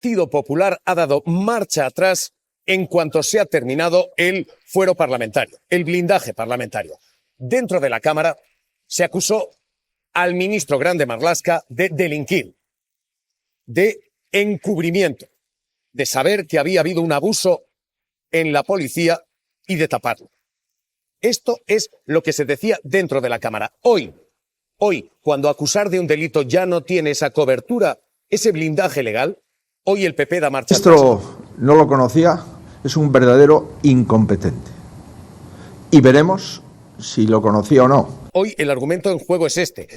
Partido Popular ha dado marcha atrás en cuanto se ha terminado el fuero parlamentario, el blindaje parlamentario. Dentro de la Cámara se acusó al ministro Grande Marlaska de delinquir, de encubrimiento, de saber que había habido un abuso en la policía y de taparlo. Esto es lo que se decía dentro de la Cámara. Hoy, cuando acusar de un delito ya no tiene esa cobertura, ese blindaje legal, hoy el PP da marcha atrás. No lo conocía, es un verdadero incompetente. Y veremos si lo conocía o no. Hoy el argumento en juego es este.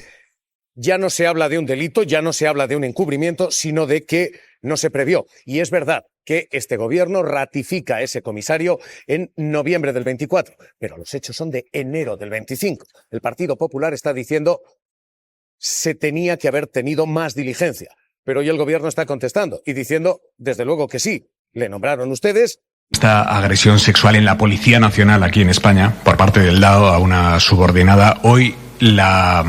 Ya no se habla de un delito, ya no se habla de un encubrimiento, sino de que no se previó. Y es verdad que este gobierno ratifica a ese comisario en noviembre del 24, pero los hechos son de enero del 25. El Partido Popular está diciendo se tenía que haber tenido más diligencia, pero hoy el gobierno está contestando y diciendo, desde luego que sí, le nombraron ustedes. Esta agresión sexual en la Policía Nacional aquí en España, por parte del DAO a una subordinada, hoy la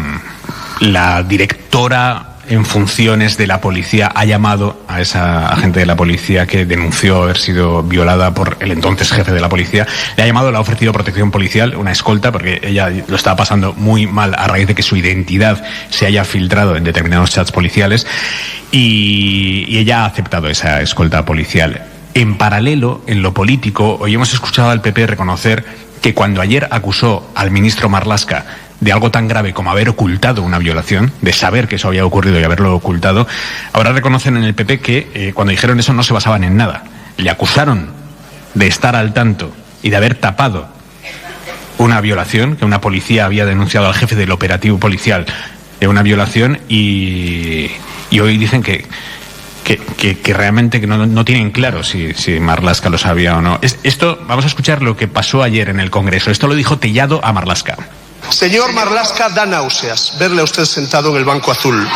directora en funciones de la policía ha llamado a esa agente de la policía que denunció haber sido violada por el entonces jefe de la policía, le ha llamado, le ha ofrecido protección policial, una escolta, porque ella lo estaba pasando muy mal a raíz de que su identidad se haya filtrado en determinados chats policiales, y ella ha aceptado esa escolta policial. En paralelo, en lo político, hoy hemos escuchado al PP reconocer que cuando ayer acusó al ministro Marlaska de algo tan grave como haber ocultado una violación, de saber que eso había ocurrido y haberlo ocultado, ahora reconocen en el PP que cuando dijeron eso no se basaban en nada. Le acusaron de estar al tanto y de haber tapado una violación, que una policía había denunciado al jefe del operativo policial de una violación, y hoy dicen que realmente que no tienen claro si Marlaska lo sabía o no. Esto, vamos a escuchar lo que pasó ayer en el Congreso. Esto lo dijo Tellado a Marlaska. Señor Marlaska, da náuseas verle a usted sentado en el banco azul.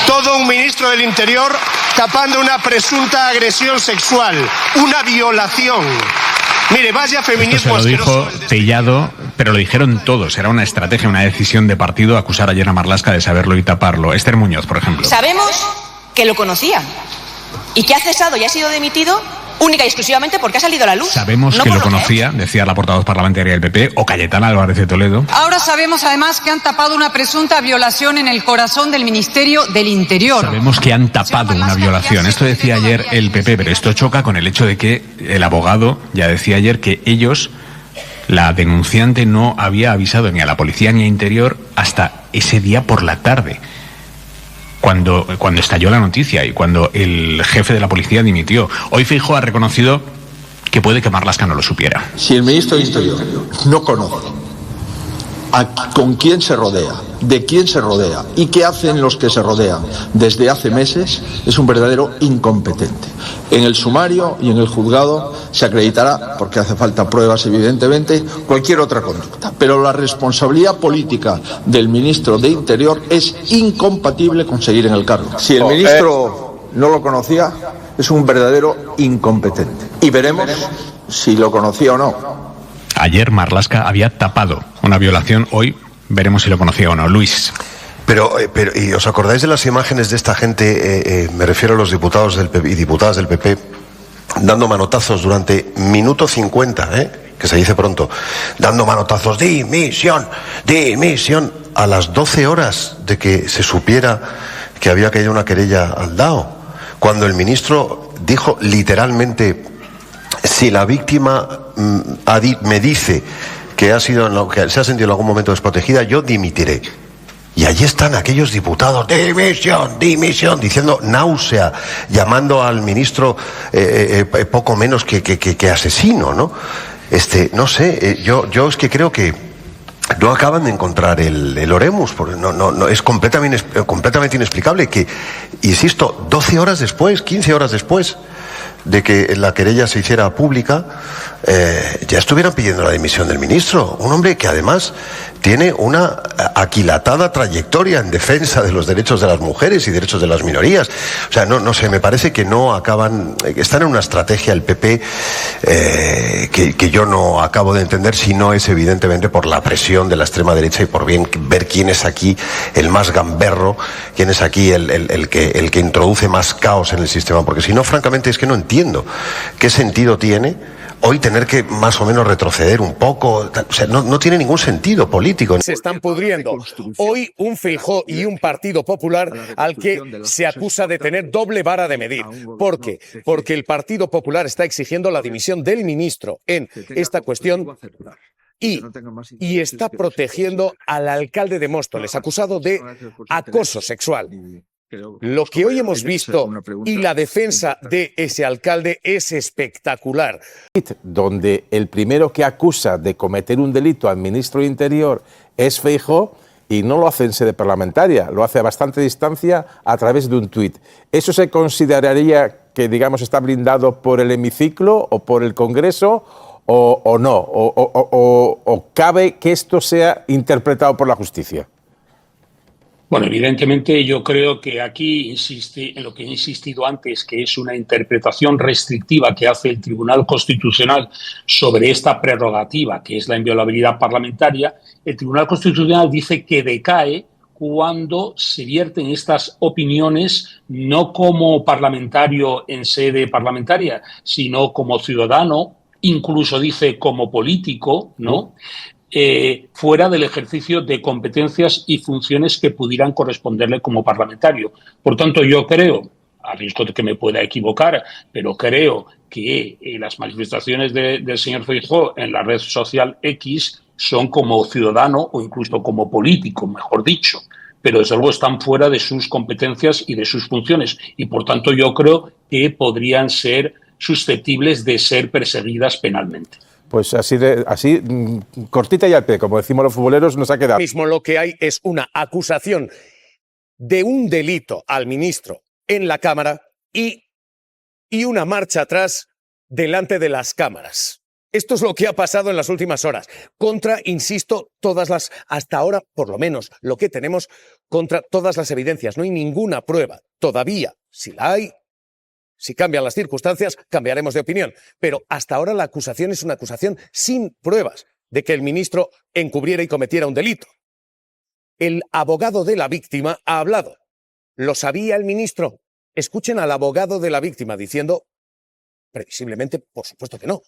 Todo un ministro del Interior tapando una presunta agresión sexual, una violación. Mire, vaya feminismo. Esto se lo dijo Tellado, pero lo dijeron todos. Era una estrategia, una decisión de partido acusar ayer a Marlaska de saberlo y taparlo. Esther Muñoz, por ejemplo. Sabemos que lo conocía y que ha cesado y ha sido dimitido única y exclusivamente porque ha salido a la luz. Sabemos que lo conocía, decía la portavoz parlamentaria del PP, o Cayetana Álvarez de Toledo. Ahora sabemos además que han tapado una presunta violación en el corazón del Ministerio del Interior. Sabemos que han tapado una violación. Esto decía ayer el PP, pero esto choca con el hecho de que el abogado ya decía ayer que ellos, la denunciante, no había avisado ni a la policía ni a Interior hasta ese día por la tarde, cuando estalló la noticia y cuando el jefe de la policía dimitió. Hoy Feijóo ha reconocido que puede que Marlaska no lo supiera. Si el ministro de Interior no conoce con quién se rodea, de quién se rodea y qué hacen los que se rodean desde hace meses, es un verdadero incompetente. En el sumario y en el juzgado se acreditará, porque hace falta pruebas evidentemente, cualquier otra conducta. Pero la responsabilidad política del ministro de Interior es incompatible con seguir en el cargo. Si el ministro no lo conocía, es un verdadero incompetente. Y veremos si lo conocía o no. Ayer Marlaska había tapado una violación, hoy veremos si lo conocía o no. Luis. Pero ¿y os acordáis de las imágenes de esta gente, me refiero a los diputados del PP y diputadas del PP, dando manotazos durante minuto 50, que se dice pronto, dando manotazos, dimisión, a las 12 horas de que se supiera que había caído una querella al DAO, cuando el ministro dijo literalmente: si la víctima me dice que se ha sentido en algún momento desprotegida, yo dimitiré. Y allí están aquellos diputados, dimisión, diciendo náusea, llamando al ministro poco menos que asesino, ¿no? No sé, yo es que creo que no acaban de encontrar el oremus, porque no es completamente inexplicable que, insisto, 12 horas después, 15 horas después de que la querella se hiciera pública, ya estuvieran pidiendo la dimisión del ministro. Un hombre que además tiene una aquilatada trayectoria en defensa de los derechos de las mujeres y derechos de las minorías. O sea, no sé, me parece que no acaban, están en una estrategia el PP que yo no acabo de entender, si no es evidentemente por la presión de la extrema derecha y por ver quién es aquí el más gamberro, quién es aquí el que introduce más caos en el sistema, porque si no, francamente, es que no entiendo qué sentido tiene hoy tener que más o menos retroceder un poco. O sea, no tiene ningún sentido político. Se están pudriendo. Hoy un Feijóo y un Partido Popular al que se acusa de tener doble vara de medir. ¿Por qué? Porque el Partido Popular está exigiendo la dimisión del ministro en esta cuestión y está protegiendo al alcalde de Móstoles, acusado de acoso sexual. Lo que hoy hemos visto y la defensa de ese alcalde es espectacular. Donde el primero que acusa de cometer un delito al ministro de Interior es Feijóo, y no lo hace en sede parlamentaria, lo hace a bastante distancia a través de un tuit. ¿Eso se consideraría que, digamos, está blindado por el hemiciclo o por el Congreso o no? ¿O cabe que esto sea interpretado por la justicia? Bueno, evidentemente yo creo que aquí insiste en lo que he insistido antes, que es una interpretación restrictiva que hace el Tribunal Constitucional sobre esta prerrogativa, que es la inviolabilidad parlamentaria. El Tribunal Constitucional dice que decae cuando se vierten estas opiniones no como parlamentario en sede parlamentaria, sino como ciudadano, incluso dice como político, ¿no? Fuera del ejercicio de competencias y funciones que pudieran corresponderle como parlamentario. Por tanto, yo creo, a riesgo de que me pueda equivocar, pero creo que las manifestaciones del señor Feijóo en la red social X son como ciudadano o incluso como político, mejor dicho, pero desde luego están fuera de sus competencias y de sus funciones y, por tanto, yo creo que podrían ser susceptibles de ser perseguidas penalmente. Pues así, cortita y al pie, como decimos los futboleros, nos ha quedado. Mismo lo que hay es una acusación de un delito al ministro en la Cámara y una marcha atrás delante de las cámaras. Esto es lo que ha pasado en las últimas horas. Contra, insisto, hasta ahora, por lo menos, lo que tenemos, contra todas las evidencias. No hay ninguna prueba todavía. Si la hay, si cambian las circunstancias, cambiaremos de opinión. Pero hasta ahora la acusación es una acusación sin pruebas de que el ministro encubriera y cometiera un delito. El abogado de la víctima ha hablado. ¿Lo sabía el ministro? Escuchen al abogado de la víctima diciendo, previsiblemente, por supuesto que no.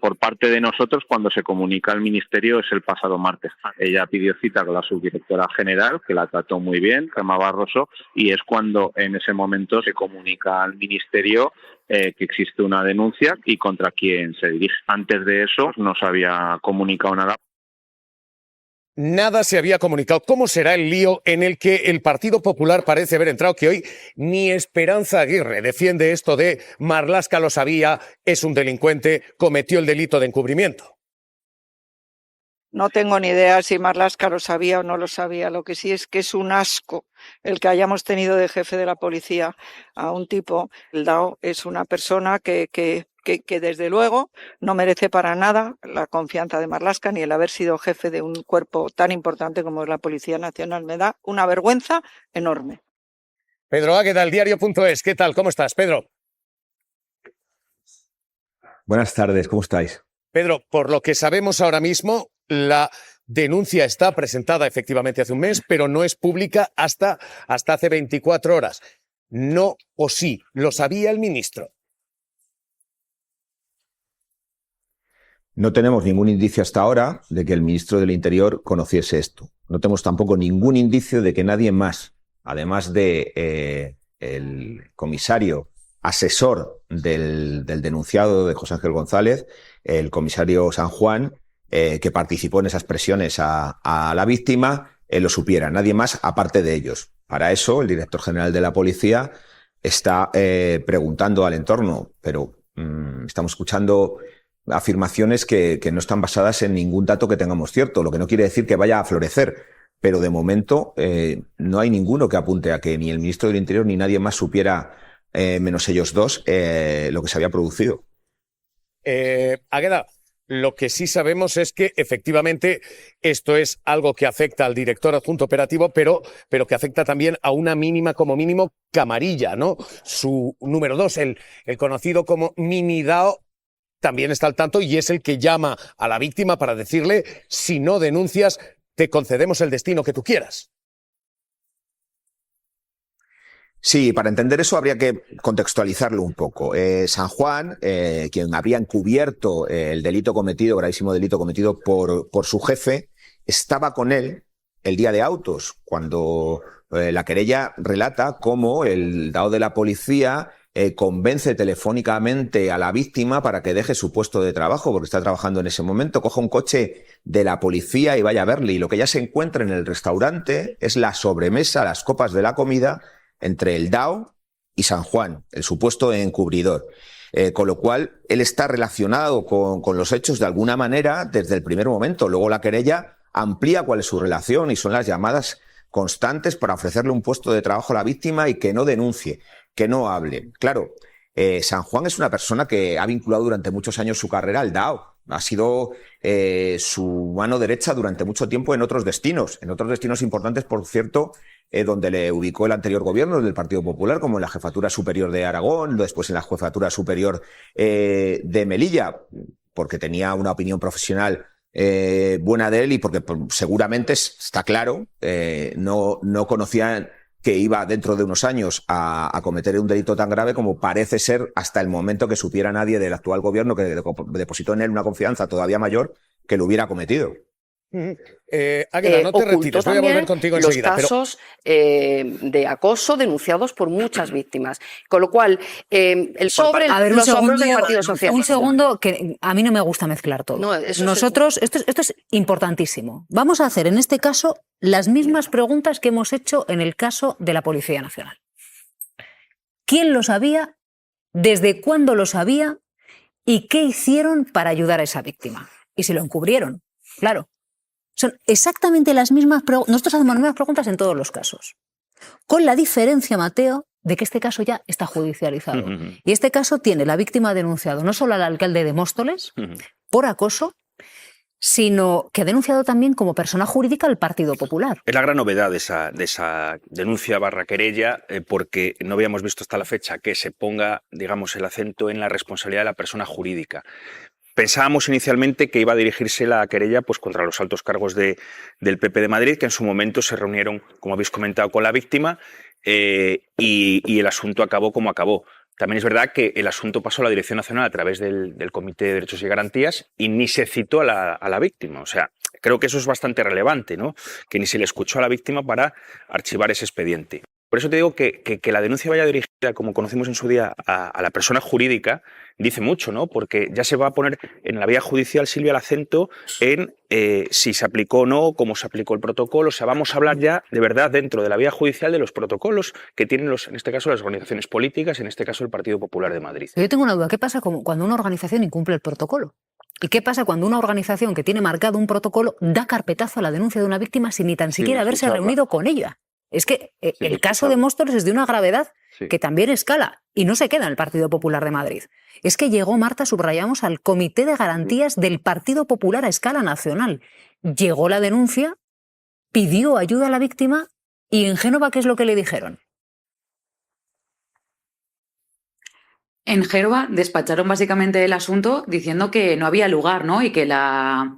Por parte de nosotros, cuando se comunica al Ministerio, es el pasado martes. Ella pidió cita con la subdirectora general, que la trató muy bien, Gemma Barroso, y es cuando en ese momento se comunica al Ministerio que existe una denuncia y contra quién se dirige. Antes de eso no se había comunicado nada. Nada se había comunicado. ¿Cómo será el lío en el que el Partido Popular parece haber entrado? Que hoy ni Esperanza Aguirre defiende esto de Marlaska lo sabía, es un delincuente, cometió el delito de encubrimiento. No tengo ni idea si Marlaska lo sabía o no lo sabía. Lo que sí es que es un asco el que hayamos tenido de jefe de la policía a un tipo. El DAO es una persona que desde luego no merece para nada la confianza de Marlaska ni el haber sido jefe de un cuerpo tan importante como es la Policía Nacional. Me da una vergüenza enorme. Pedro Águeda, El Diario.es. ¿Qué tal? ¿Cómo estás, Pedro? Buenas tardes, ¿cómo estáis? Pedro, por lo que sabemos ahora mismo, la denuncia está presentada efectivamente hace un mes, pero no es pública hasta hace 24 horas. No o sí, lo sabía el ministro. No tenemos ningún indicio hasta ahora de que el ministro del Interior conociese esto. No tenemos tampoco ningún indicio de que nadie más, además de el comisario asesor del denunciado de José Ángel González, el comisario San Juan, que participó en esas presiones a la víctima, lo supiera. Nadie más aparte de ellos. Para eso, el director general de la policía está preguntando al entorno, pero estamos escuchando afirmaciones que no están basadas en ningún dato que tengamos cierto, lo que no quiere decir que vaya a florecer, pero de momento no hay ninguno que apunte a que ni el ministro del Interior ni nadie más supiera menos ellos dos, lo que se había producido. Águeda, lo que sí sabemos es que efectivamente esto es algo que afecta al director adjunto operativo, pero que afecta también a una mínima, como mínimo, camarilla, ¿no? Su número 2, el conocido como Mini Dao, también está al tanto y es el que llama a la víctima para decirle: si no denuncias, te concedemos el destino que tú quieras. Sí, para entender eso habría que contextualizarlo un poco. San Juan, quien habría encubierto el delito cometido, gravísimo delito cometido por su jefe, estaba con él el día de autos, cuando la querella relata cómo el dao de la policía convence telefónicamente a la víctima para que deje su puesto de trabajo, porque está trabajando en ese momento, coja un coche de la policía y vaya a verle. Y lo que ya se encuentra en el restaurante es la sobremesa, las copas de la comida, entre el dao y San Juan, el supuesto encubridor. Con lo cual, él está relacionado con los hechos de alguna manera desde el primer momento. Luego la querella amplía cuál es su relación y son las llamadas constantes para ofrecerle un puesto de trabajo a la víctima y que no denuncie, que no hable. Claro, San Juan es una persona que ha vinculado durante muchos años su carrera al dao. Ha sido su mano derecha durante mucho tiempo en otros destinos importantes, por cierto, donde le ubicó el anterior gobierno del Partido Popular, como en la Jefatura Superior de Aragón, después en la Jefatura Superior de Melilla, porque tenía una opinión profesional buena de él y porque seguramente, está claro, no conocía que iba dentro de unos años a cometer un delito tan grave como parece ser hasta el momento que supiera nadie del actual gobierno, que depositó en él una confianza todavía mayor, que lo hubiera cometido. Águeda, no te retires, voy a volver contigo enseguida. Los casos de acoso denunciados por muchas víctimas. Con lo cual, sobre los hombros del Partido Socialista. Un segundo, que a mí no me gusta mezclar todo. No, nosotros, esto es importantísimo. Vamos a hacer en este caso las mismas preguntas que hemos hecho en el caso de la Policía Nacional. ¿Quién lo sabía? ¿Desde cuándo lo sabía? ¿Y qué hicieron para ayudar a esa víctima? Y si lo encubrieron, claro. Son exactamente las mismas preguntas. Nosotros hacemos las mismas preguntas en todos los casos. Con la diferencia, Mateo, de que este caso ya está judicializado. Y este caso tiene la víctima denunciado no solo al alcalde de Móstoles por acoso, sino que ha denunciado también como persona jurídica al Partido Popular. Es la gran novedad de esa denuncia / querella, porque no habíamos visto hasta la fecha que se ponga, digamos, el acento en la responsabilidad de la persona jurídica. Pensábamos inicialmente que iba a dirigirse la querella pues, contra los altos cargos del PP de Madrid, que en su momento se reunieron, como habéis comentado, con la víctima y el asunto acabó como acabó. También es verdad que el asunto pasó a la Dirección Nacional a través del Comité de Derechos y Garantías y ni se citó a la víctima. O sea, creo que eso es bastante relevante, ¿no? Que ni se le escuchó a la víctima para archivar ese expediente. Por eso te digo que la denuncia vaya dirigida, como conocimos en su día, a la persona jurídica, dice mucho, ¿no? Porque ya se va a poner en la vía judicial, Silvia, el acento en si se aplicó o no, cómo se aplicó el protocolo. O sea, vamos a hablar ya, de verdad, dentro de la vía judicial de los protocolos que tienen, en este caso, las organizaciones políticas, en este caso, el Partido Popular de Madrid. Yo tengo una duda. ¿Qué pasa cuando una organización incumple el protocolo? ¿Y qué pasa cuando una organización que tiene marcado un protocolo da carpetazo a la denuncia de una víctima sin ni tan siquiera haberse reunido con ella? Es que el caso de Móstoles es de una gravedad que también escala y no se queda en el Partido Popular de Madrid. Es que llegó, Marta, subrayamos, al Comité de Garantías del Partido Popular a escala nacional. Llegó la denuncia, pidió ayuda a la víctima y en Génova, ¿qué es lo que le dijeron? En Génova despacharon básicamente el asunto diciendo que no había lugar, ¿no? Y que la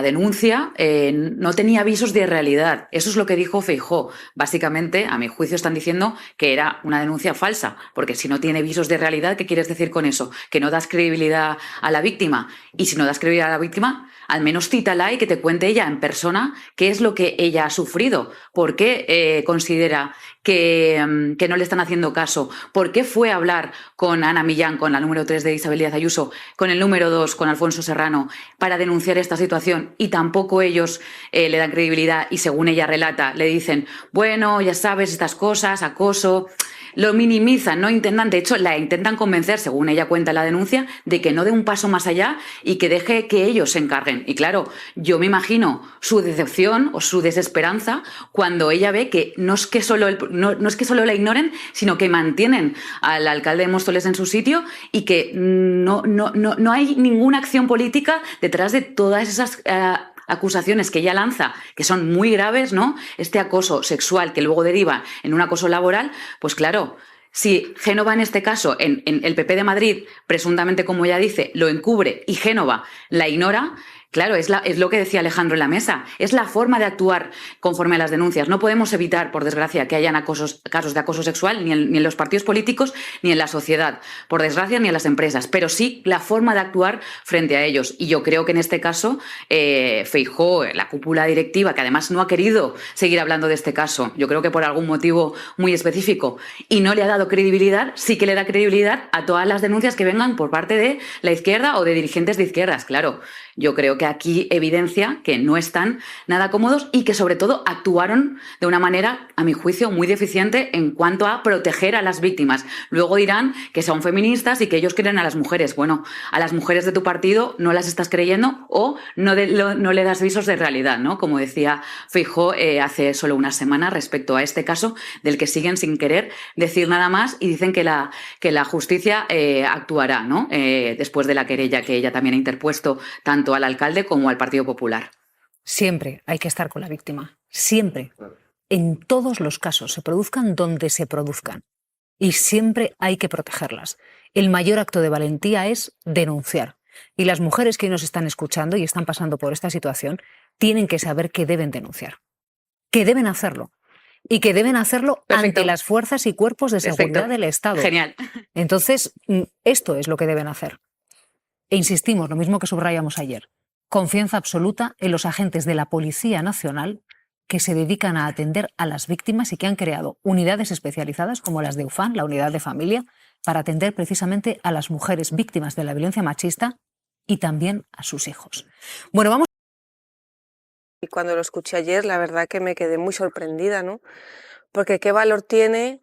denuncia no tenía visos de realidad. Eso es lo que dijo Feijóo. Básicamente, a mi juicio, están diciendo que era una denuncia falsa, porque si no tiene visos de realidad, ¿qué quieres decir con eso? Que no das credibilidad a la víctima. Y si no das credibilidad a la víctima, al menos cítala y que te cuente ella en persona qué es lo que ella ha sufrido, por qué considera que no le están haciendo caso, por qué fue a hablar con Ana Millán, con la número 3 de Isabel Díaz Ayuso, con el número 2, con Alfonso Serrano, para denunciar esta situación y tampoco ellos le dan credibilidad y según ella relata, le dicen, bueno, ya sabes, estas cosas, acoso. lo minimizan, no intentan, de hecho la intentan convencer, según ella cuenta en la denuncia, de que no dé un paso más allá y que deje que ellos se encarguen. Y claro, yo me imagino su decepción o su desesperanza cuando ella ve que no es que solo la ignoren, sino que mantienen al alcalde de Móstoles en su sitio y que no hay ninguna acción política detrás de todas esas acusaciones que ella lanza, que son muy graves, ¿no? Este acoso sexual que luego deriva en un acoso laboral, pues claro, si Génova en este caso, en el PP de Madrid, presuntamente como ella dice, lo encubre y Génova la ignora, claro, es lo que decía Alejandro en la mesa, es la forma de actuar conforme a las denuncias. No podemos evitar, por desgracia, que hayan casos de acoso sexual ni en los partidos políticos ni en la sociedad, por desgracia, ni en las empresas, pero sí la forma de actuar frente a ellos. Y yo creo que en este caso Feijóo, la cúpula directiva, que además no ha querido seguir hablando de este caso, yo creo que por algún motivo muy específico, y no le ha dado credibilidad, sí que le da credibilidad a todas las denuncias que vengan por parte de la izquierda o de dirigentes de izquierdas, claro. Yo creo que aquí evidencia que no están nada cómodos y que sobre todo actuaron de una manera, a mi juicio, muy deficiente en cuanto a proteger a las víctimas. Luego dirán que son feministas y que ellos quieren a las mujeres. Bueno, a las mujeres de tu partido no las estás creyendo o no le das visos de realidad, ¿no? Como decía Feijóo hace solo una semana respecto a este caso del que siguen sin querer decir nada más y dicen que la justicia actuará, ¿no? Después de la querella que ella también ha interpuesto tanto al alcalde como al Partido Popular. Siempre hay que estar con la víctima, siempre, en todos los casos, se produzcan donde se produzcan, y siempre hay que protegerlas. El mayor acto de valentía es denunciar, y las mujeres que nos están escuchando y están pasando por esta situación tienen que saber que deben denunciar, que deben hacerlo, y que deben hacerlo ante las fuerzas y cuerpos de seguridad del Estado. Genial. Entonces, esto es lo que deben hacer. E insistimos, lo mismo que subrayamos ayer, confianza absoluta en los agentes de la Policía Nacional que se dedican a atender a las víctimas y que han creado unidades especializadas como las de UFAN, la unidad de familia, para atender precisamente a las mujeres víctimas de la violencia machista y también a sus hijos. Bueno, vamos. Y cuando lo escuché ayer, la verdad que me quedé muy sorprendida, ¿no? Porque qué valor tiene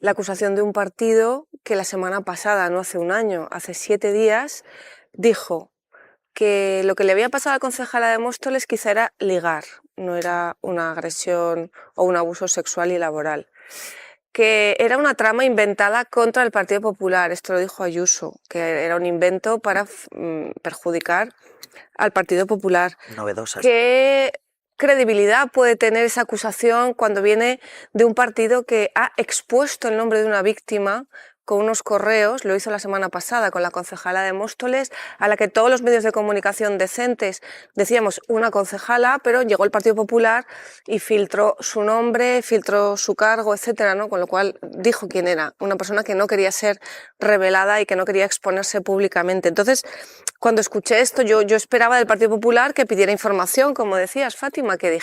la acusación de un partido que la semana pasada, no hace un año, hace 7 días, dijo que lo que le había pasado a la concejala de Móstoles quizá era ligar, no era una agresión o un abuso sexual y laboral. Que era una trama inventada contra el Partido Popular, esto lo dijo Ayuso, que era un invento para perjudicar al Partido Popular. Novedosas. ¿Qué credibilidad puede tener esa acusación cuando viene de un partido que ha expuesto el nombre de una víctima con unos correos? Lo hizo la semana pasada con la concejala de Móstoles, a la que todos los medios de comunicación decentes decíamos una concejala, pero llegó el Partido Popular y filtró su nombre, filtró su cargo, etcétera, ¿no? Con lo cual dijo quién era, una persona que no quería ser revelada y que no quería exponerse públicamente. Entonces, cuando escuché esto, yo esperaba del Partido Popular que pidiera información, como decías, Fátima, que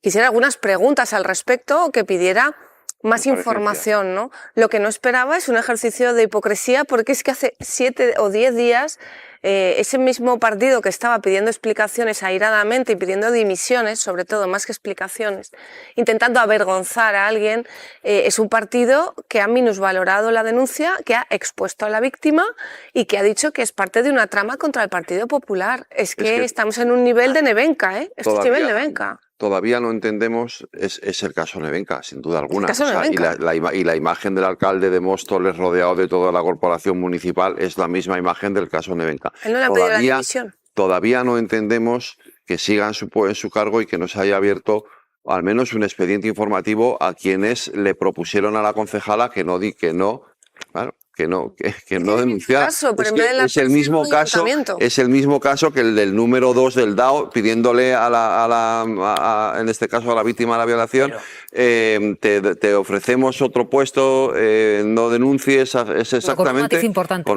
quisiera algunas preguntas al respecto o que pidiera más información, ¿no? Lo que no esperaba es un ejercicio de hipocresía, porque es que hace 7 o 10 días ese mismo partido que estaba pidiendo explicaciones airadamente y pidiendo dimisiones, sobre todo más que explicaciones, intentando avergonzar a alguien, es un partido que ha minusvalorado la denuncia, que ha expuesto a la víctima y que ha dicho que es parte de una trama contra el Partido Popular. Es que estamos en un nivel de Nevenka, ¿eh? Esto es nivel Nevenka. Todavía no entendemos, es el caso Nevenka, sin duda alguna. El caso Nevenka. Y la imagen del alcalde de Móstoles rodeado de toda la corporación municipal es la misma imagen del caso Nevenka. Él no le ha pedido la dimisión. Todavía no entendemos que siga en su cargo y que no se haya abierto al menos un expediente informativo a quienes le propusieron a la concejala que no denunciara. Es el mismo caso que el del número 2 del DAO pidiéndole en este caso a la víctima de la violación, te ofrecemos otro puesto, no denuncies, es exactamente. Con un matiz importante.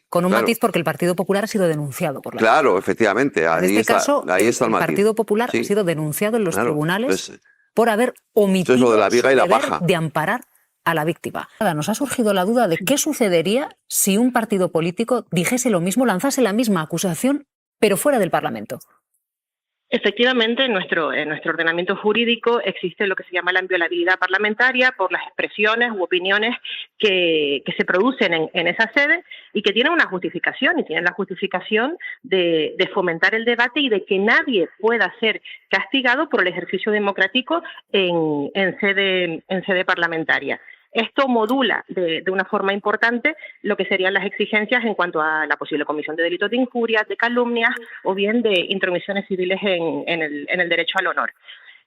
Con un matiz porque el Partido Popular ha sido denunciado por la. Claro, efectivamente. En este caso, ahí está el matiz. Partido Popular ha sido denunciado en los tribunales por haber omitido lo de la viga y la paja. de amparar a la víctima. Nos ha surgido la duda de qué sucedería si un partido político dijese lo mismo, lanzase la misma acusación, pero fuera del Parlamento. Efectivamente, en nuestro ordenamiento jurídico existe lo que se llama la inviolabilidad parlamentaria por las expresiones u opiniones que se producen en esa sede y que tienen una justificación, y tienen la justificación de fomentar el debate y de que nadie pueda ser castigado por el ejercicio democrático en sede parlamentaria. Esto modula de una forma importante lo que serían las exigencias en cuanto a la posible comisión de delitos de injurias, de calumnias o bien de intromisiones civiles en el derecho al honor.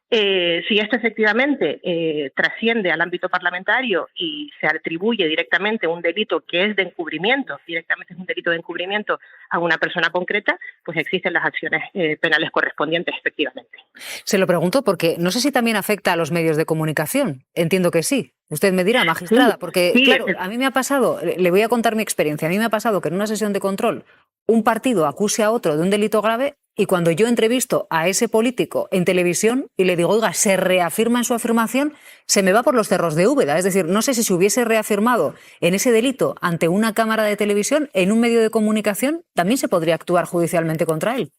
Si esto efectivamente trasciende al ámbito parlamentario y se atribuye directamente un delito que es de encubrimiento, directamente es un delito de encubrimiento a una persona concreta, pues existen las acciones penales correspondientes, efectivamente. Se lo pregunto porque no sé si también afecta a los medios de comunicación. Entiendo que sí. Usted me dirá, magistrada, porque sí, claro, a mí me ha pasado, le voy a contar mi experiencia, a mí me ha pasado que en una sesión de control un partido acuse a otro de un delito grave y cuando yo entrevisto a ese político en televisión y le digo, oiga, se reafirma en su afirmación, se me va por los cerros de Úbeda. Es decir, no sé si se hubiese reafirmado en ese delito ante una cámara de televisión, en un medio de comunicación, también se podría actuar judicialmente contra él.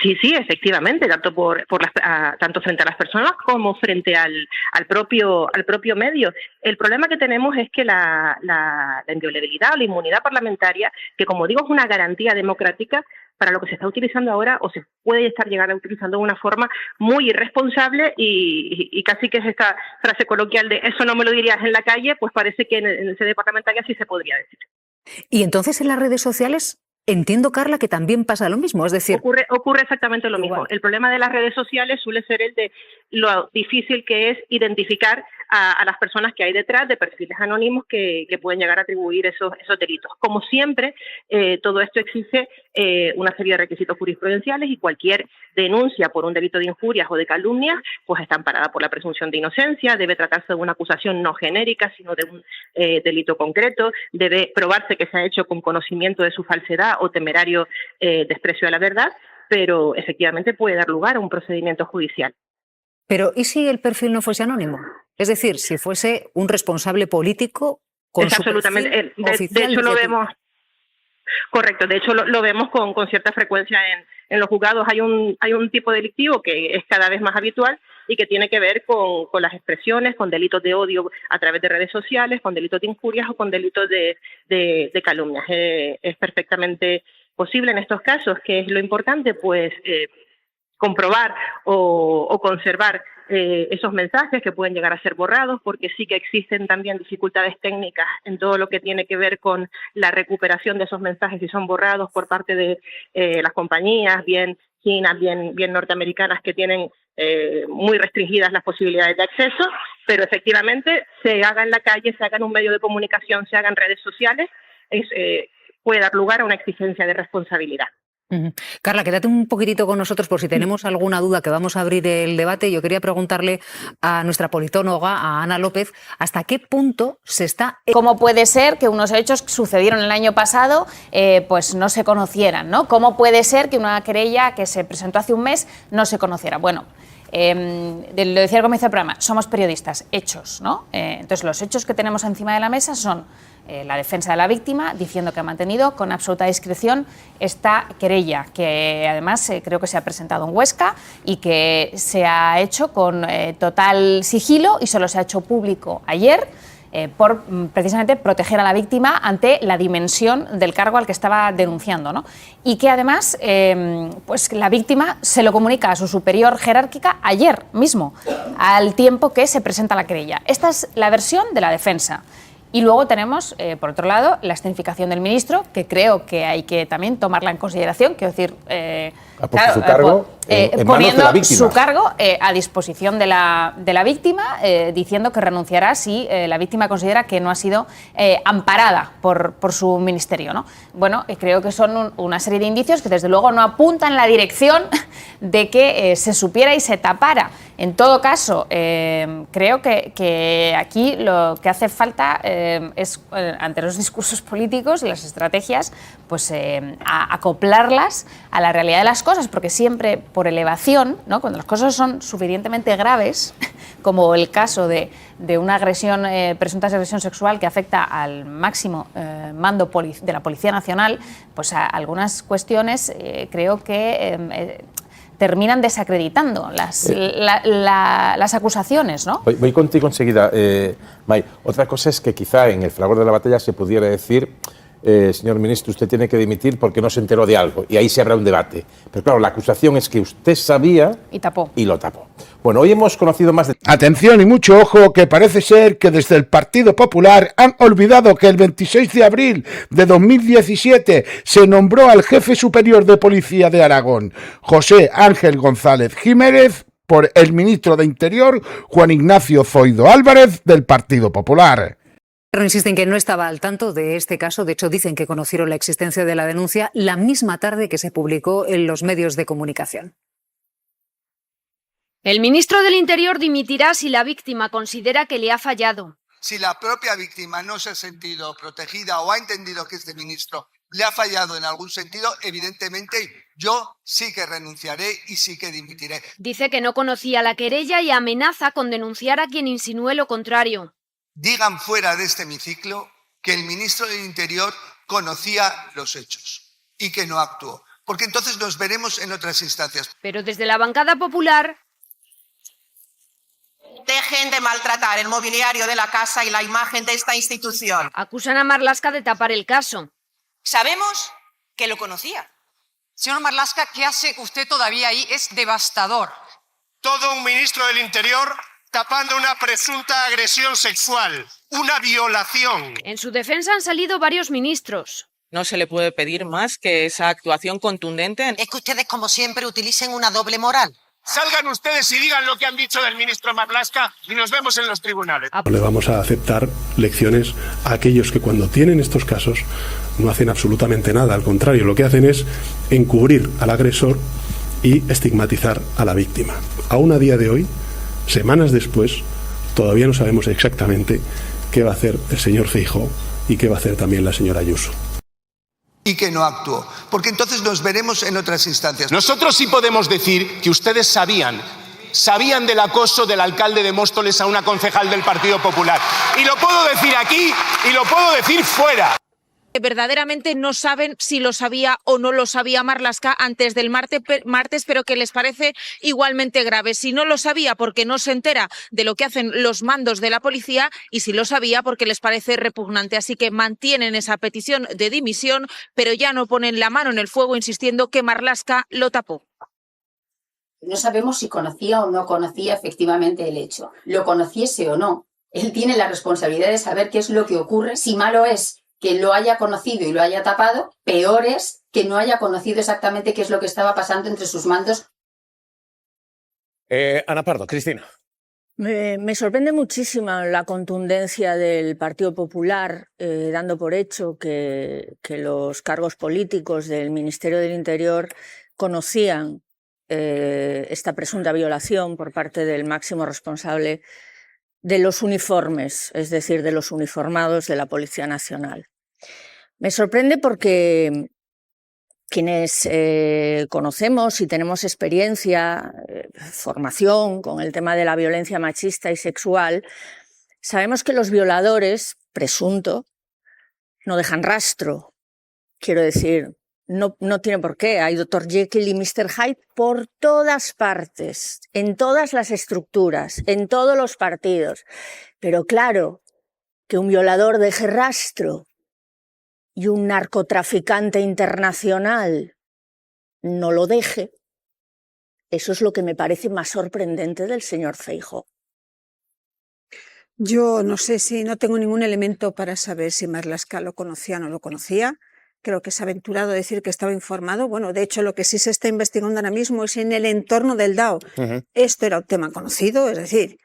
Sí, efectivamente, tanto frente a las personas como frente al propio medio. El problema que tenemos es que la inviolabilidad o la inmunidad parlamentaria, que como digo es una garantía democrática, para lo que se está utilizando ahora o se puede estar llegando a utilizando de una forma muy irresponsable y casi que es esta frase coloquial de eso no me lo dirías en la calle, pues parece que en el sede parlamentaria sí se podría decir. Y entonces en las redes sociales entiendo, Carla, que también pasa lo mismo, es decir... Ocurre exactamente lo mismo. El problema de las redes sociales suele ser el de lo difícil que es identificar a las personas que hay detrás de perfiles anónimos que pueden llegar a atribuir esos delitos. Como siempre, todo esto exige una serie de requisitos jurisprudenciales y cualquier denuncia por un delito de injurias o de calumnias pues está amparada por la presunción de inocencia, debe tratarse de una acusación no genérica, sino de un delito concreto, debe probarse que se ha hecho con conocimiento de su falsedad o temerario desprecio de la verdad, pero efectivamente puede dar lugar a un procedimiento judicial. Pero ¿y si el perfil no fuese anónimo? Es decir, si fuese un responsable político con su absolutamente. De hecho, lo vemos. Correcto, de hecho lo vemos con cierta frecuencia en los juzgados. Hay un tipo delictivo que es cada vez más habitual y que tiene que ver con las expresiones, con delitos de odio a través de redes sociales, con delitos de injurias o con delitos de calumnias. Es perfectamente posible en estos casos. ¿Qué es lo importante? Pues comprobar o conservar esos mensajes que pueden llegar a ser borrados, porque sí que existen también dificultades técnicas en todo lo que tiene que ver con la recuperación de esos mensajes si son borrados por parte de las compañías, bien chinas, bien norteamericanas, que tienen muy restringidas las posibilidades de acceso, pero efectivamente se haga en la calle, se haga en un medio de comunicación, se haga en redes sociales, puede dar lugar a una exigencia de responsabilidad. Carla, quédate un poquitito con nosotros por si tenemos alguna duda, que vamos a abrir el debate. Yo quería preguntarle a nuestra politóloga, a Ana López, ¿hasta qué punto se está...? ¿Cómo puede ser que unos hechos que sucedieron el año pasado pues no se conocieran, ¿no? ¿Cómo puede ser que una querella que se presentó hace un mes no se conociera? Bueno, lo decía al comienzo del programa, somos periodistas, hechos, ¿no? Entonces los hechos que tenemos encima de la mesa son la defensa de la víctima, diciendo que ha mantenido con absoluta discreción esta querella, que además creo que se ha presentado en Huesca y que se ha hecho con total sigilo y solo se ha hecho público ayer por precisamente proteger a la víctima ante la dimensión del cargo al que estaba denunciando, ¿no? Y que además pues la víctima se lo comunica a su superior jerárquica ayer mismo, al tiempo que se presenta la querella. Esta es la versión de la defensa. Y luego tenemos, por otro lado, la escenificación del ministro, que creo que hay que también tomarla en consideración, quiero decir, claro, su cargo, poniendo su cargo a disposición de la víctima, diciendo que renunciará si la víctima considera que no ha sido amparada por su ministerio, ¿no? Bueno, creo que son una serie de indicios que desde luego no apuntan en la dirección de que se supiera y se tapara. En todo caso, creo que aquí lo que hace falta es, ante los discursos políticos y las estrategias, pues acoplarlas a la realidad de las cosas, porque siempre por elevación, ¿no? Cuando las cosas son suficientemente graves, como el caso de una agresión, presunta agresión sexual que afecta al máximo mando de la Policía Nacional, pues a algunas cuestiones creo que terminan desacreditando las acusaciones, ¿no? Voy contigo enseguida, May. Otra cosa es que quizá en el fragor de la batalla se pudiera decir, señor ministro, usted tiene que dimitir porque no se enteró de algo, y ahí se habrá un debate. Pero claro, la acusación es que usted sabía y lo tapó. Bueno, hoy hemos conocido más de... Atención y mucho ojo, que parece ser que desde el Partido Popular han olvidado que el 26 de abril de 2017 se nombró al jefe superior de policía de Aragón, José Ángel González Jiménez, por el ministro de Interior, Juan Ignacio Zoido Álvarez, del Partido Popular. Pero insisten que no estaba al tanto de este caso. De hecho, dicen que conocieron la existencia de la denuncia la misma tarde que se publicó en los medios de comunicación. El ministro del Interior dimitirá si la víctima considera que le ha fallado. Si la propia víctima no se ha sentido protegida o ha entendido que este ministro le ha fallado en algún sentido, evidentemente yo sí que renunciaré y sí que dimitiré. Dice que no conocía la querella y amenaza con denunciar a quien insinúe lo contrario. Digan fuera de este hemiciclo que el ministro del Interior conocía los hechos y que no actuó, porque entonces nos veremos en otras instancias. Pero desde la bancada popular... Dejen de maltratar el mobiliario de la casa y la imagen de esta institución. Acusan a Marlaska de tapar el caso. Sabemos que lo conocía. Señor Marlaska, ¿qué hace usted todavía ahí? Es devastador. Todo un ministro del Interior tapando una presunta agresión sexual, una violación. En su defensa han salido varios ministros. No se le puede pedir más que esa actuación contundente. Es que ustedes, como siempre, utilicen una doble moral. Salgan ustedes y digan lo que han dicho del ministro Marlaska y nos vemos en los tribunales. Le vamos a aceptar lecciones a aquellos que cuando tienen estos casos no hacen absolutamente nada. Al contrario, lo que hacen es encubrir al agresor y estigmatizar a la víctima. Aún a día de hoy, semanas después, todavía no sabemos exactamente qué va a hacer el señor Feijóo y qué va a hacer también la señora Ayuso. Y que no actuó, porque entonces nos veremos en otras instancias. Nosotros sí podemos decir que ustedes sabían del acoso del alcalde de Móstoles a una concejal del Partido Popular. Y lo puedo decir aquí y lo puedo decir fuera. Verdaderamente no saben si lo sabía o no lo sabía Marlaska antes del martes, pero que les parece igualmente grave. Si no lo sabía porque no se entera de lo que hacen los mandos de la policía, y si lo sabía porque les parece repugnante. Así que mantienen esa petición de dimisión, pero ya no ponen la mano en el fuego insistiendo que Marlaska lo tapó. No sabemos si conocía o no conocía efectivamente el hecho. Lo conociese o no, él tiene la responsabilidad de saber qué es lo que ocurre. Si malo es que lo haya conocido y lo haya tapado, peor es que no haya conocido exactamente qué es lo que estaba pasando entre sus mandos. Ana Pardo, Cristina. Me sorprende muchísimo la contundencia del Partido Popular, dando por hecho que los cargos políticos del Ministerio del Interior conocían esta presunta violación por parte del máximo responsable de los uniformes, es decir, de los uniformados de la Policía Nacional. Me sorprende porque quienes conocemos y tenemos experiencia, formación con el tema de la violencia machista y sexual, sabemos que los violadores, presunto, no dejan rastro. Quiero decir, no tiene por qué. Hay Dr. Jekyll y Mr. Hyde por todas partes, en todas las estructuras, en todos los partidos. Pero claro, que un violador deje rastro y un narcotraficante internacional no lo deje, eso es lo que me parece más sorprendente del señor Feijóo. Yo no sé si no tengo ningún elemento para saber si Marlaska lo conocía o no lo conocía. Creo que se ha aventurado a decir que estaba informado. Bueno, de hecho, lo que sí se está investigando ahora mismo es en el entorno del DAO. Esto era un tema conocido, es decir,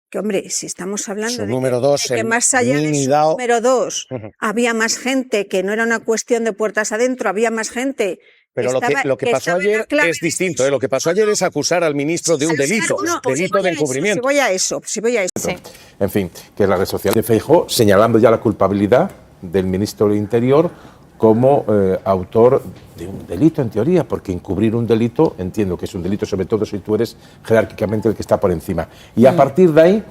que, hombre, si estamos hablando de que más allá de su número 2 había más gente, que no era una cuestión de puertas adentro, había más gente. Pero lo que pasó ayer es distinto. Lo que pasó ayer es acusar al ministro de un delito, delito de encubrimiento. Si voy a eso. Sí. En fin, que es la red social de Feijóo señalando ya la culpabilidad del ministro del Interior como autor de un delito, en teoría, porque encubrir un delito, entiendo que es un delito, sobre todo si tú eres jerárquicamente el que está por encima. Y a partir de ahí,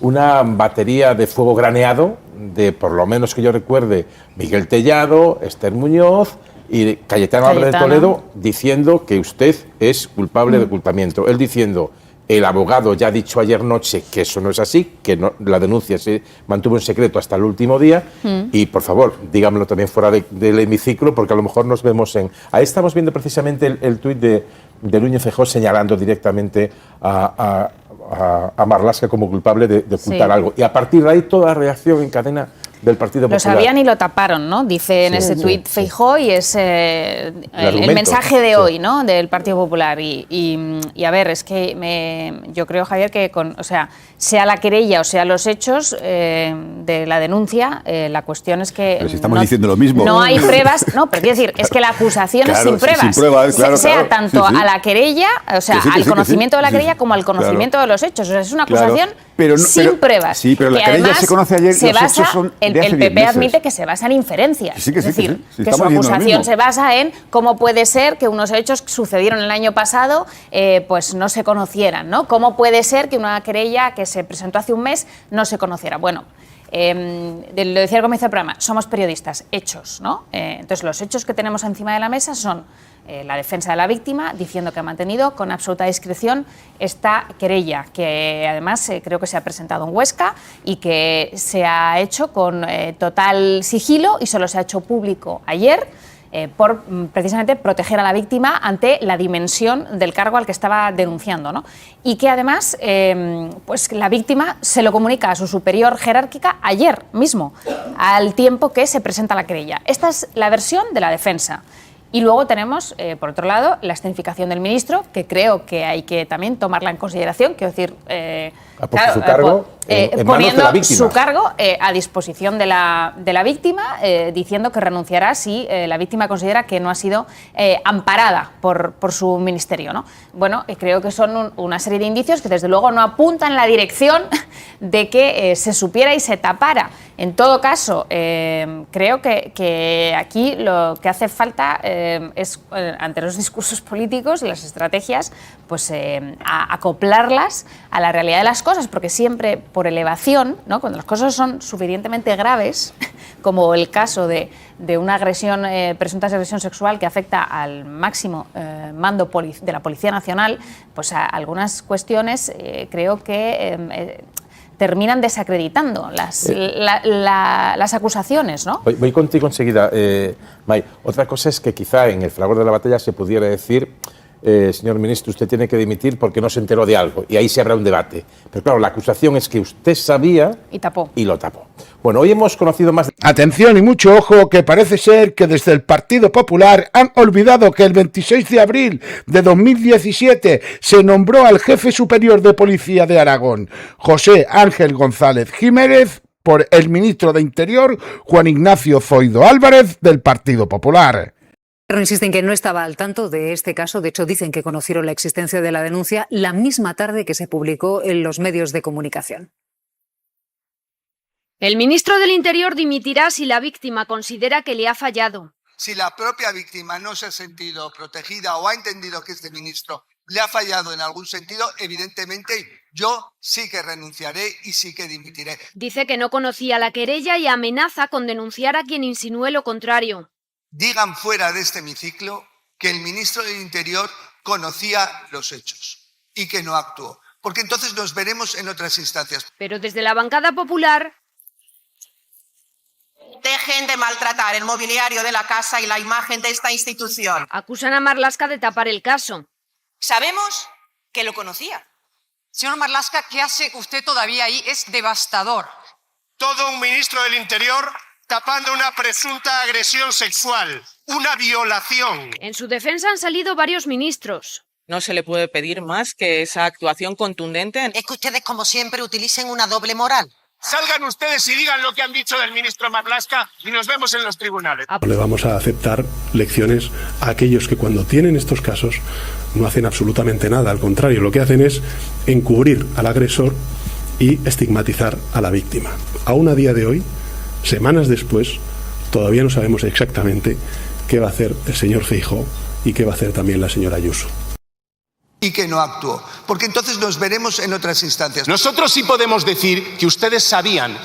una batería de fuego graneado de, por lo menos que yo recuerde, Miguel Tellado, Esther Muñoz, Y Cayetano Álvarez de Toledo diciendo que usted es culpable de ocultamiento. Él diciendo, el abogado ya ha dicho ayer noche que eso no es así, que no, la denuncia se mantuvo en secreto hasta el último día. Y, por favor, dígamelo también fuera del hemiciclo, porque a lo mejor nos vemos en... Ahí estamos viendo precisamente el tuit de Núñez Feijóo señalando directamente a Marlaska como culpable de ocultar algo. Y a partir de ahí toda la reacción en cadena del Partido Popular. Lo sabían y lo taparon, ¿no? Dice en ese tuit Feijóo y es el mensaje de hoy, ¿no? Del Partido Popular. Y a ver, es que yo creo, Javier, que sea la querella o sea los hechos de la denuncia, la cuestión es que pero si estamos diciendo lo mismo. No hay pruebas, no, pero quiero decir, es que la acusación es sin pruebas. Sea tanto a la querella, o sea, al conocimiento de la querella como al conocimiento de los hechos. O sea, es una acusación sin pruebas. Sí, pero la querella se conoce ayer, los hechos son el PP admite que se basa en inferencias. Es decir, que su acusación se basa en cómo puede ser que unos hechos que sucedieron el año pasado pues no se conocieran, ¿no? ¿Cómo puede ser que una querella que se presentó hace un mes no se conociera? Bueno, lo decía al comienzo del programa, somos periodistas, hechos, ¿no? Entonces, los hechos que tenemos encima de la mesa son la defensa de la víctima, diciendo que ha mantenido con absoluta discreción esta querella, que además creo que se ha presentado en Huesca y que se ha hecho con total sigilo y solo se ha hecho público ayer, por precisamente proteger a la víctima ante la dimensión del cargo al que estaba denunciando, ¿no? Y que además pues la víctima se lo comunica a su superior jerárquica ayer mismo, al tiempo que se presenta la querella. Esta es la versión de la defensa. Y luego tenemos, por otro lado, la escenificación del ministro, que creo que hay que también tomarla en consideración, quiero decir, su cargo, poniendo su cargo a disposición de la víctima, diciendo que renunciará si la víctima considera que no ha sido amparada por su ministerio, ¿no? Bueno, creo que son una serie de indicios que desde luego no apuntan en la dirección de que se supiera y se tapara. En todo caso, creo que aquí lo que hace falta es, ante los discursos políticos, las estrategias, pues acoplarlas a la realidad de las cosas, porque siempre por elevación, ¿no? Cuando las cosas son suficientemente graves, como el caso de una agresión, presunta agresión sexual que afecta al máximo mando de la Policía Nacional, pues algunas cuestiones creo que terminan desacreditando las acusaciones, ¿no? Voy contigo enseguida, May. Otra cosa es que quizá en el fragor de la batalla se pudiera decir, señor ministro, usted tiene que dimitir porque no se enteró de algo, y ahí se habrá un debate. Pero claro, la acusación es que usted sabía y lo tapó. Bueno, hoy hemos conocido más... Atención y mucho ojo, que parece ser que desde el Partido Popular han olvidado que el 26 de abril de 2017 se nombró al jefe superior de policía de Aragón, José Ángel González Jiménez, por el ministro de Interior, Juan Ignacio Zoido Álvarez, del Partido Popular. Pero insisten que no estaba al tanto de este caso. De hecho, dicen que conocieron la existencia de la denuncia la misma tarde que se publicó en los medios de comunicación. El ministro del Interior dimitirá si la víctima considera que le ha fallado. Si la propia víctima no se ha sentido protegida o ha entendido que este ministro le ha fallado en algún sentido, evidentemente yo sí que renunciaré y sí que dimitiré. Dice que no conocía la querella y amenaza con denunciar a quien insinúe lo contrario. Digan fuera de este hemiciclo que el ministro del Interior conocía los hechos y que no actuó, porque entonces nos veremos en otras instancias. Pero desde la bancada popular... Dejen de maltratar el mobiliario de la casa y la imagen de esta institución. Acusan a Marlaska de tapar el caso. Sabemos que lo conocía. Señor Marlaska, ¿qué hace usted todavía ahí? Es devastador. Todo un ministro del Interior tapando una presunta agresión sexual, una violación. En su defensa han salido varios ministros. No se le puede pedir más que esa actuación contundente. Es que ustedes, como siempre, utilicen una doble moral. Salgan ustedes y digan lo que han dicho del ministro Marlaska y nos vemos en los tribunales. No le vamos a aceptar lecciones a aquellos que cuando tienen estos casos no hacen absolutamente nada. Al contrario, lo que hacen es encubrir al agresor y estigmatizar a la víctima. Aún a día de hoy, semanas después, todavía no sabemos exactamente qué va a hacer el señor Feijóo y qué va a hacer también la señora Ayuso. Y que no actuó, porque entonces nos veremos en otras instancias. Nosotros sí podemos decir que ustedes sabían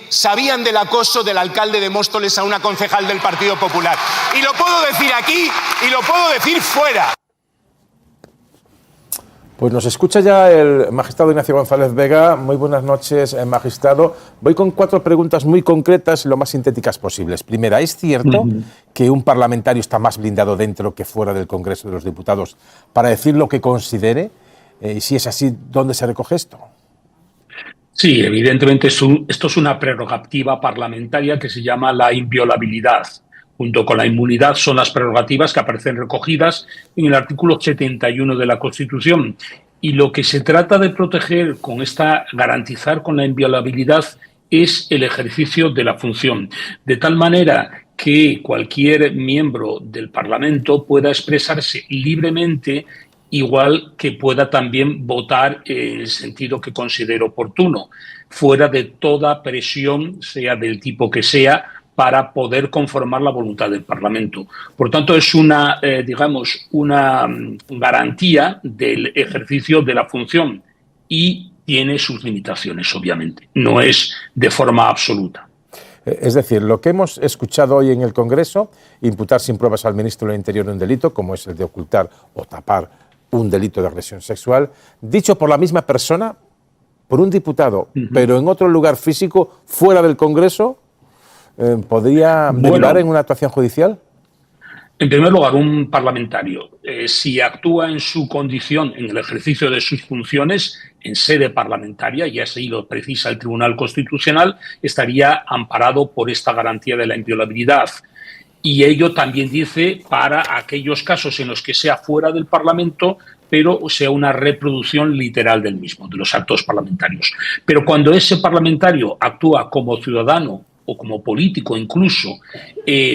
sabían del acoso del alcalde de Móstoles a una concejal del Partido Popular. Y lo puedo decir aquí y lo puedo decir fuera. Pues nos escucha ya el magistrado Ignacio González Vega. Muy buenas noches, magistrado. Voy con 4 preguntas muy concretas y lo más sintéticas posibles. Primera, ¿es cierto que un parlamentario está más blindado dentro que fuera del Congreso de los Diputados para decir lo que considere? Y si es así, ¿dónde se recoge esto? Sí, evidentemente esto es una prerrogativa parlamentaria que se llama la inviolabilidad. Junto con la inmunidad son las prerrogativas que aparecen recogidas en el artículo 71 de la Constitución. Y lo que se trata de proteger con garantizar con la inviolabilidad es el ejercicio de la función. De tal manera que cualquier miembro del Parlamento pueda expresarse libremente, igual que pueda también votar en el sentido que considere oportuno, fuera de toda presión, sea del tipo que sea, para poder conformar la voluntad del Parlamento. Por tanto, es una garantía del ejercicio de la función y tiene sus limitaciones, obviamente. No es de forma absoluta. Es decir, lo que hemos escuchado hoy en el Congreso, imputar sin pruebas al ministro del Interior un delito, como es el de ocultar o tapar un delito de agresión sexual, dicho por la misma persona, por un diputado, pero en otro lugar físico, fuera del Congreso, ¿podría derivar en una actuación judicial? En primer lugar, un parlamentario, si actúa en su condición, en el ejercicio de sus funciones, en sede parlamentaria, y así lo precisa el Tribunal Constitucional, estaría amparado por esta garantía de la inviolabilidad. Y ello también dice para aquellos casos en los que sea fuera del Parlamento, pero sea una reproducción literal del mismo, de los actos parlamentarios. Pero cuando ese parlamentario actúa como ciudadano o como político incluso,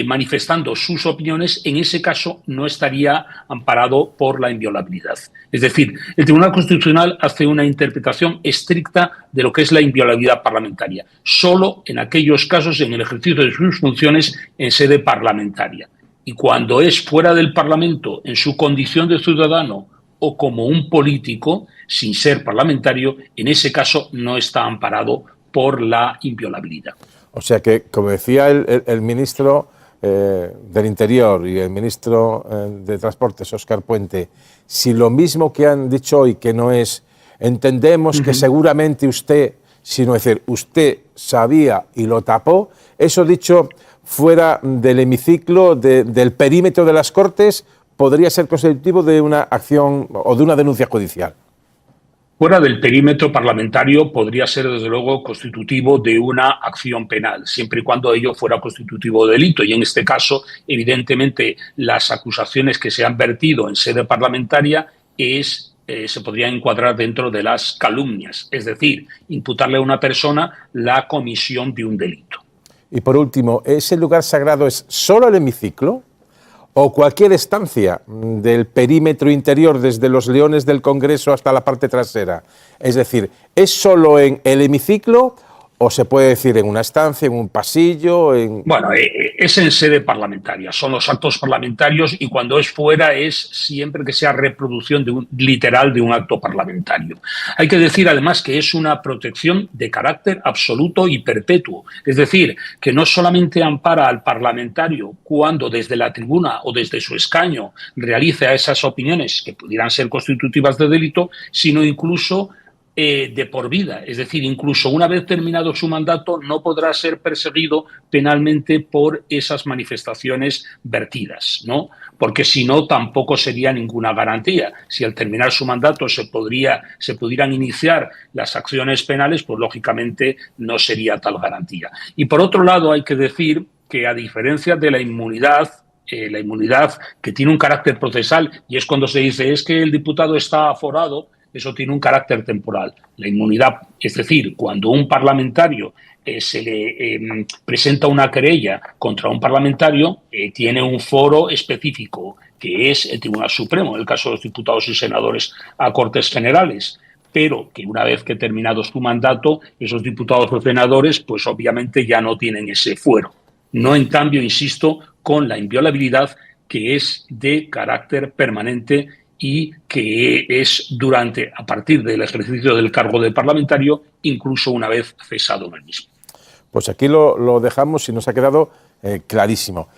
manifestando sus opiniones, en ese caso no estaría amparado por la inviolabilidad. Es decir, el Tribunal Constitucional hace una interpretación estricta de lo que es la inviolabilidad parlamentaria, solo en aquellos casos en el ejercicio de sus funciones en sede parlamentaria. Y cuando es fuera del Parlamento, en su condición de ciudadano o como un político, sin ser parlamentario, en ese caso no está amparado por la inviolabilidad. O sea que, como decía el ministro del Interior y el ministro de Transportes, Óscar Puente, si lo mismo que han dicho hoy, que no es, entendemos que seguramente usted, sino decir, usted sabía y lo tapó, eso dicho fuera del hemiciclo, del perímetro de las Cortes, podría ser constitutivo de una acción o de una denuncia judicial. Fuera del perímetro parlamentario podría ser, desde luego, constitutivo de una acción penal, siempre y cuando ello fuera constitutivo de delito. Y en este caso, evidentemente, las acusaciones que se han vertido en sede parlamentaria se podrían encuadrar dentro de las calumnias, es decir, imputarle a una persona la comisión de un delito. Y por último, ¿ese lugar sagrado es solo el hemiciclo o cualquier estancia del perímetro interior, desde los leones del Congreso hasta la parte trasera? Es decir, ¿es solo en el hemiciclo o se puede decir en una estancia, en un pasillo? Bueno, es en sede parlamentaria, son los actos parlamentarios, y cuando es fuera es siempre que sea reproducción literal de un acto parlamentario. Hay que decir además que es una protección de carácter absoluto y perpetuo, es decir, que no solamente ampara al parlamentario cuando desde la tribuna o desde su escaño realiza esas opiniones que pudieran ser constitutivas de delito, sino incluso de por vida, es decir, incluso una vez terminado su mandato no podrá ser perseguido penalmente por esas manifestaciones vertidas, ¿no? Porque si no, tampoco sería ninguna garantía. Si al terminar su mandato se pudieran iniciar las acciones penales, pues lógicamente no sería tal garantía. Y por otro lado, hay que decir que, a diferencia de la inmunidad que tiene un carácter procesal, y es cuando se dice es que el diputado está aforado, eso tiene un carácter temporal. La inmunidad, es decir, cuando un parlamentario se le presenta una querella contra un parlamentario, tiene un foro específico, que es el Tribunal Supremo, en el caso de los diputados y senadores a Cortes Generales, pero que una vez que terminado su mandato, esos diputados o senadores, pues obviamente ya no tienen ese fuero. No, en cambio, insisto, con la inviolabilidad, que es de carácter permanente y que es a partir del ejercicio del cargo de parlamentario, incluso una vez cesado en el mismo. Pues aquí lo dejamos y nos ha quedado clarísimo.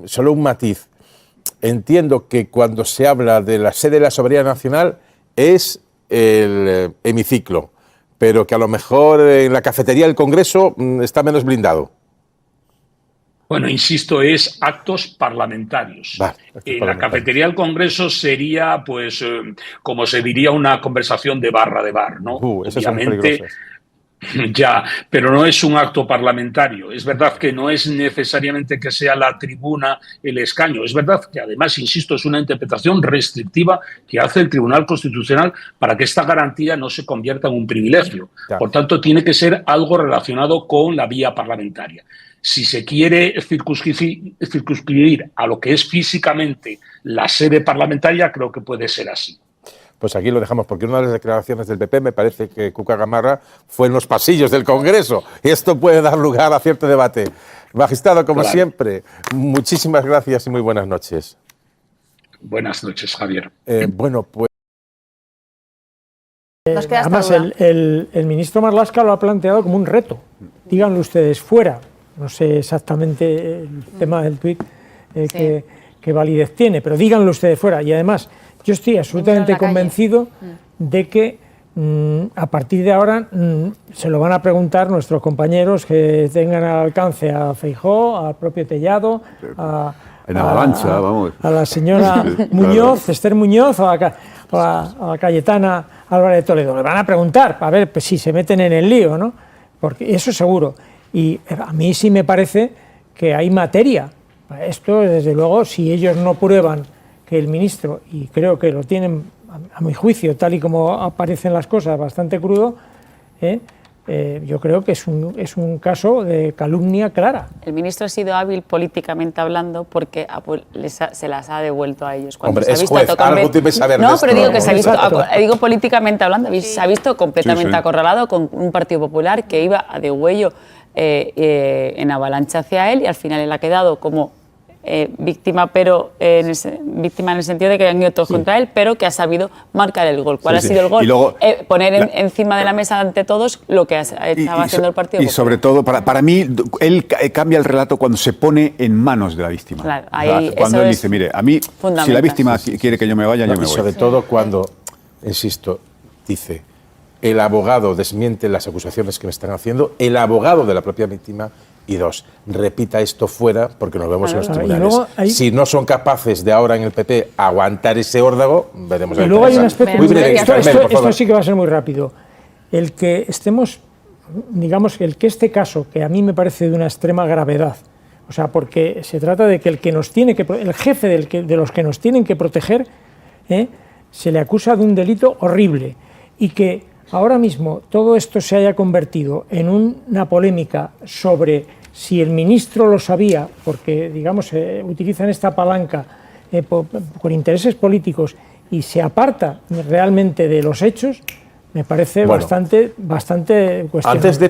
Solo un matiz. Entiendo que cuando se habla de la sede de la soberanía nacional es el hemiciclo, pero que a lo mejor en la cafetería del Congreso está menos blindado. Bueno, insisto, es actos parlamentarios. Vale, la cafetería del Congreso sería, pues, como se diría, una conversación de barra de bar, ¿no? Obviamente, ya, pero no es un acto parlamentario. Es verdad que no es necesariamente que sea la tribuna el escaño. Es verdad que además, insisto, es una interpretación restrictiva que hace el Tribunal Constitucional para que esta garantía no se convierta en un privilegio. Por tanto, tiene que ser algo relacionado con la vía parlamentaria. Si se quiere circunscribir a lo que es físicamente la sede parlamentaria, creo que puede ser así. Pues aquí lo dejamos, porque una de las declaraciones del PP me parece que Cuca Gamarra fue en los pasillos del Congreso. Y esto puede dar lugar a cierto debate. Magistrado, como siempre, muchísimas gracias y muy buenas noches. Buenas noches, Javier. Bueno, pues... Además, el ministro Marlaska lo ha planteado como un reto. Díganlo ustedes fuera. No sé exactamente el tema del tuit qué validez tiene, pero díganlo ustedes fuera. Y además, yo estoy absolutamente convencido de que a partir de ahora se lo van a preguntar nuestros compañeros que tengan al alcance a Feijóo, al propio Tellado, a la señora Muñoz, Esther Muñoz, o a la Cayetana Álvarez de Toledo. Le van a preguntar a ver pues, si se meten en el lío, ¿no? Porque eso seguro. Y a mí sí me parece que hay materia. Esto, desde luego, si ellos no prueban que el ministro, y creo que lo tienen, a mi juicio, tal y como aparecen las cosas, bastante crudo, yo creo que es un caso de calumnia clara. El ministro ha sido hábil políticamente hablando porque se las ha devuelto a ellos. Cuando hombre, se ha visto juez, algo debe saber no, de pero esto, digo que se ha visto, Exacto. digo políticamente hablando, se ha visto completamente acorralado con un Partido Popular que iba a degüello en avalancha hacia él y al final él ha quedado como víctima, pero víctima en el sentido de que han ido todos contra él, pero que ha sabido marcar el gol. ¿Cuál ha sido el gol? Y luego, poner encima de la mesa ante todos lo que estaba haciendo el Partido Popular. Y sobre todo, para mí, él cambia el relato cuando se pone en manos de la víctima. Claro, ahí, cuando él dice, mire, a mí, si la víctima quiere que yo me vaya, yo me voy. Y sobre todo cuando, insisto, dice, el abogado desmiente las acusaciones que me están haciendo, el abogado de la propia víctima, y dos, repita esto fuera porque nos vemos en los tribunales. Si no son capaces de ahora en el PP aguantar ese órdago, veremos. Y luego hay un aspecto muy breve. Esto sí que va a ser muy rápido. El que estemos, digamos, el que este caso, que a mí me parece de una extrema gravedad, o sea, porque se trata de que el que nos tiene que, el jefe de los que nos tienen que proteger, se le acusa de un delito horrible y que ahora mismo todo esto se haya convertido en una polémica sobre si el ministro lo sabía, porque, digamos, utilizan esta palanca por intereses políticos y se aparta realmente de los hechos, me parece bastante cuestionable.